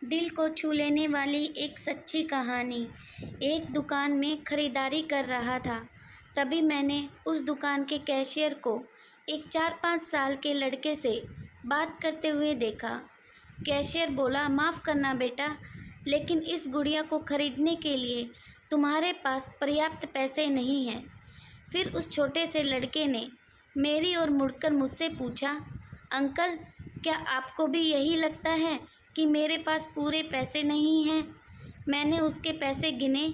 दिल को छू लेने वाली एक सच्ची कहानी। एक दुकान में ख़रीदारी कर रहा था, तभी मैंने उस दुकान के कैशियर को एक 4-5 साल के लड़के से बात करते हुए देखा। कैशियर बोला, माफ़ करना बेटा, लेकिन इस गुड़िया को ख़रीदने के लिए तुम्हारे पास पर्याप्त पैसे नहीं हैं। फिर उस छोटे से लड़के ने मेरी ओर मुड़कर मुझसे पूछा, अंकल, क्या आपको भी यही लगता है कि मेरे पास पूरे पैसे नहीं हैं? मैंने उसके पैसे गिने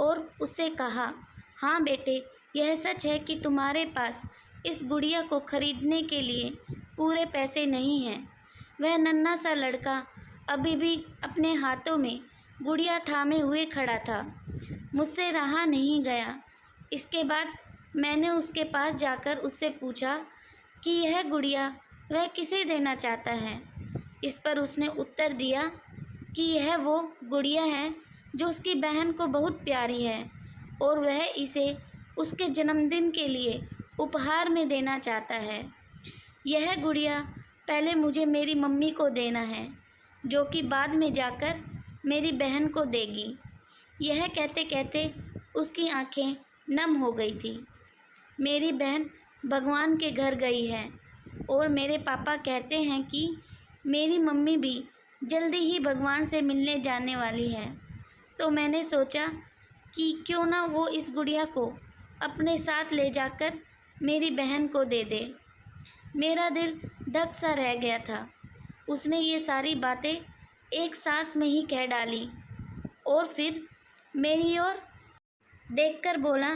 और उससे कहा, हाँ बेटे, यह सच है कि तुम्हारे पास इस गुड़िया को ख़रीदने के लिए पूरे पैसे नहीं हैं। वह नन्हा सा लड़का अभी भी अपने हाथों में गुड़िया थामे हुए खड़ा था। मुझसे रहा नहीं गया। इसके बाद मैंने उसके पास जाकर उससे पूछा कि यह गुड़िया वह किसे देना चाहता है। इस पर उसने उत्तर दिया कि यह वो गुड़िया है जो उसकी बहन को बहुत प्यारी है और वह इसे उसके जन्मदिन के लिए उपहार में देना चाहता है। यह गुड़िया पहले मुझे मेरी मम्मी को देना है, जो कि बाद में जाकर मेरी बहन को देगी। यह कहते कहते उसकी आंखें नम हो गई थी। मेरी बहन भगवान के घर गई है और मेरे पापा कहते हैं कि मेरी मम्मी भी जल्दी ही भगवान से मिलने जाने वाली है। तो मैंने सोचा कि क्यों ना वो इस गुड़िया को अपने साथ ले जाकर मेरी बहन को दे दे। मेरा दिल धक सा रह गया था। उसने ये सारी बातें एक सांस में ही कह डाली और फिर मेरी ओर देखकर बोला,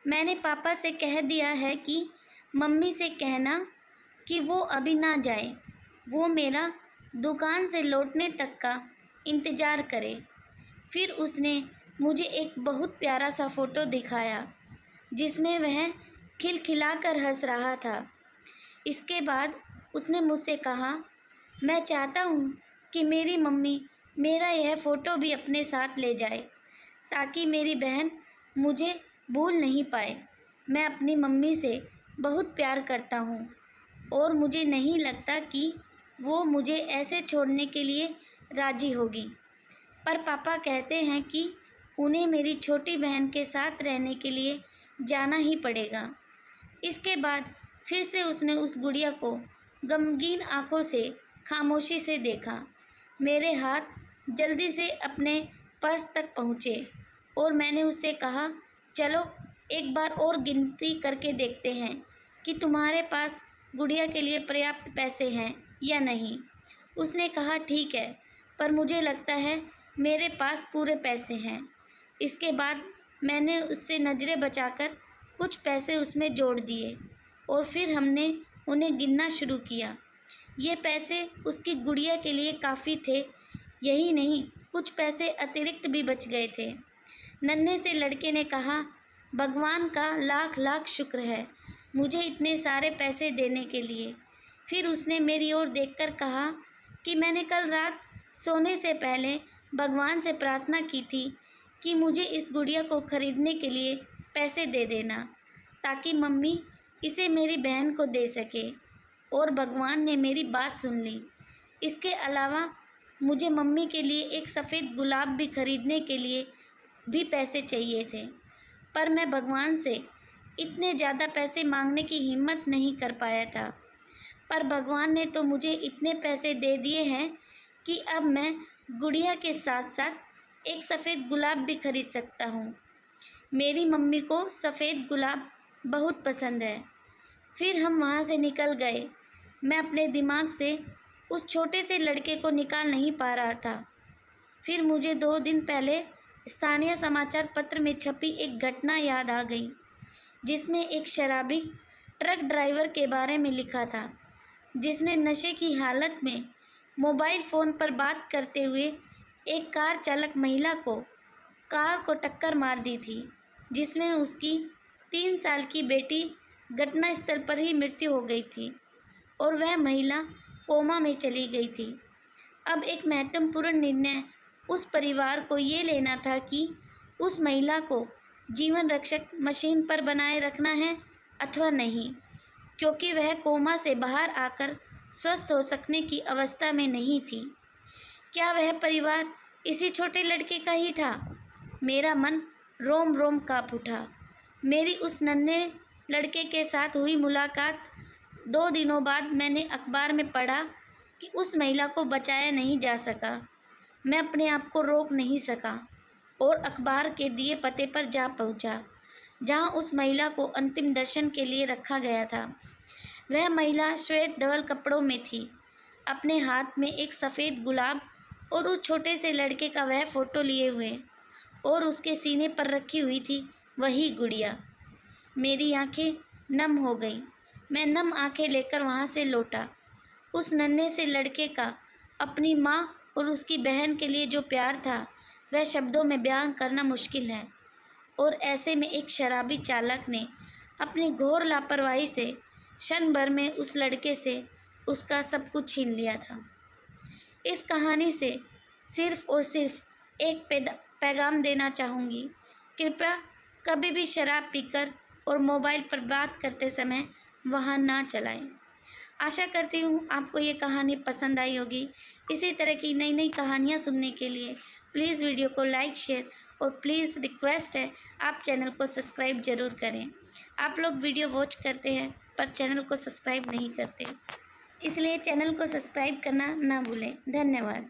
मैंने पापा से कह दिया है कि मम्मी से कहना कि वो अभी ना जाए, वो मेरा दुकान से लौटने तक का इंतज़ार करे। फिर उसने मुझे एक बहुत प्यारा सा फ़ोटो दिखाया जिसमें वह खिलखिलाकर हंस रहा था। इसके बाद उसने मुझसे कहा, मैं चाहता हूँ कि मेरी मम्मी मेरा यह फ़ोटो भी अपने साथ ले जाए ताकि मेरी बहन मुझे भूल नहीं पाए। मैं अपनी मम्मी से बहुत प्यार करता हूँ और मुझे नहीं लगता कि वो मुझे ऐसे छोड़ने के लिए राज़ी होगी। पर पापा कहते हैं कि उन्हें मेरी छोटी बहन के साथ रहने के लिए जाना ही पड़ेगा। इसके बाद फिर से उसने उस गुड़िया को गमगीन आंखों से खामोशी से देखा। मेरे हाथ जल्दी से अपने पर्स तक पहुँचे और मैंने उससे कहा, चलो एक बार और गिनती करके देखते हैं कि तुम्हारे पास गुड़िया के लिए पर्याप्त पैसे हैं या नहीं। उसने कहा, ठीक है, पर मुझे लगता है मेरे पास पूरे पैसे हैं। इसके बाद मैंने उससे नज़रें बचाकर कुछ पैसे उसमें जोड़ दिए और फिर हमने उन्हें गिनना शुरू किया। ये पैसे उसकी गुड़िया के लिए काफ़ी थे। यही नहीं, कुछ पैसे अतिरिक्त भी बच गए थे। नन्हे से लड़के ने कहा, भगवान का लाख लाख शुक्र है मुझे इतने सारे पैसे देने के लिए। फिर उसने मेरी ओर देखकर कहा कि मैंने कल रात सोने से पहले भगवान से प्रार्थना की थी कि मुझे इस गुड़िया को ख़रीदने के लिए पैसे दे देना ताकि मम्मी इसे मेरी बहन को दे सके, और भगवान ने मेरी बात सुन ली। इसके अलावा मुझे मम्मी के लिए एक सफ़ेद गुलाब भी ख़रीदने के लिए भी पैसे चाहिए थे, पर मैं भगवान से इतने ज़्यादा पैसे मांगने की हिम्मत नहीं कर पाया था। पर भगवान ने तो मुझे इतने पैसे दे दिए हैं कि अब मैं गुड़िया के साथ साथ एक सफ़ेद गुलाब भी खरीद सकता हूँ। मेरी मम्मी को सफ़ेद गुलाब बहुत पसंद है। फिर हम वहाँ से निकल गए। मैं अपने दिमाग से उस छोटे से लड़के को निकाल नहीं पा रहा था। फिर मुझे 2 दिन पहले स्थानीय समाचार पत्र में छपी एक घटना याद आ गई, जिसमें एक शराबी ट्रक ड्राइवर के बारे में लिखा था जिसने नशे की हालत में मोबाइल फ़ोन पर बात करते हुए एक कार चालक महिला को कार को टक्कर मार दी थी, जिसमें उसकी 3 साल की बेटी घटनास्थल पर ही मृत्यु हो गई थी और वह महिला कोमा में चली गई थी। अब एक महत्वपूर्ण निर्णय उस परिवार को ये लेना था कि उस महिला को जीवन रक्षक मशीन पर बनाए रखना है अथवा नहीं, क्योंकि वह कोमा से बाहर आकर स्वस्थ हो सकने की अवस्था में नहीं थी। क्या वह परिवार इसी छोटे लड़के का ही था? मेरा मन रोम रोम काँप उठा। मेरी उस नन्हे लड़के के साथ हुई मुलाकात 2 दिनों बाद मैंने अखबार में पढ़ा कि उस महिला को बचाया नहीं जा सका। मैं अपने आप को रोक नहीं सका और अखबार के दिए पते पर जा पहुंचा, जहां उस महिला को अंतिम दर्शन के लिए रखा गया था। वह महिला श्वेत धवल कपड़ों में थी, अपने हाथ में एक सफ़ेद गुलाब और उस छोटे से लड़के का वह फ़ोटो लिए हुए, और उसके सीने पर रखी हुई थी वही गुड़िया। मेरी आंखें नम हो गईं। मैं नम आंखें लेकर वहाँ से लौटा। उस नन्हे से लड़के का अपनी माँ और उसकी बहन के लिए जो प्यार था, वह शब्दों में बयान करना मुश्किल है। और ऐसे में एक शराबी चालक ने अपनी घोर लापरवाही से क्षण भर में उस लड़के से उसका सब कुछ छीन लिया था। इस कहानी से सिर्फ़ और सिर्फ एक पैगाम देना चाहूँगी, कृपया कभी भी शराब पीकर और मोबाइल पर बात करते समय वाहन ना चलाएं। आशा करती हूँ आपको ये कहानी पसंद आई होगी। इसी तरह की नई नई कहानियाँ सुनने के लिए प्लीज़ वीडियो को लाइक, शेयर और प्लीज़ रिक्वेस्ट है आप चैनल को सब्सक्राइब ज़रूर करें। आप लोग वीडियो वॉच करते हैं पर चैनल को सब्सक्राइब नहीं करते, इसलिए चैनल को सब्सक्राइब करना ना भूलें। धन्यवाद।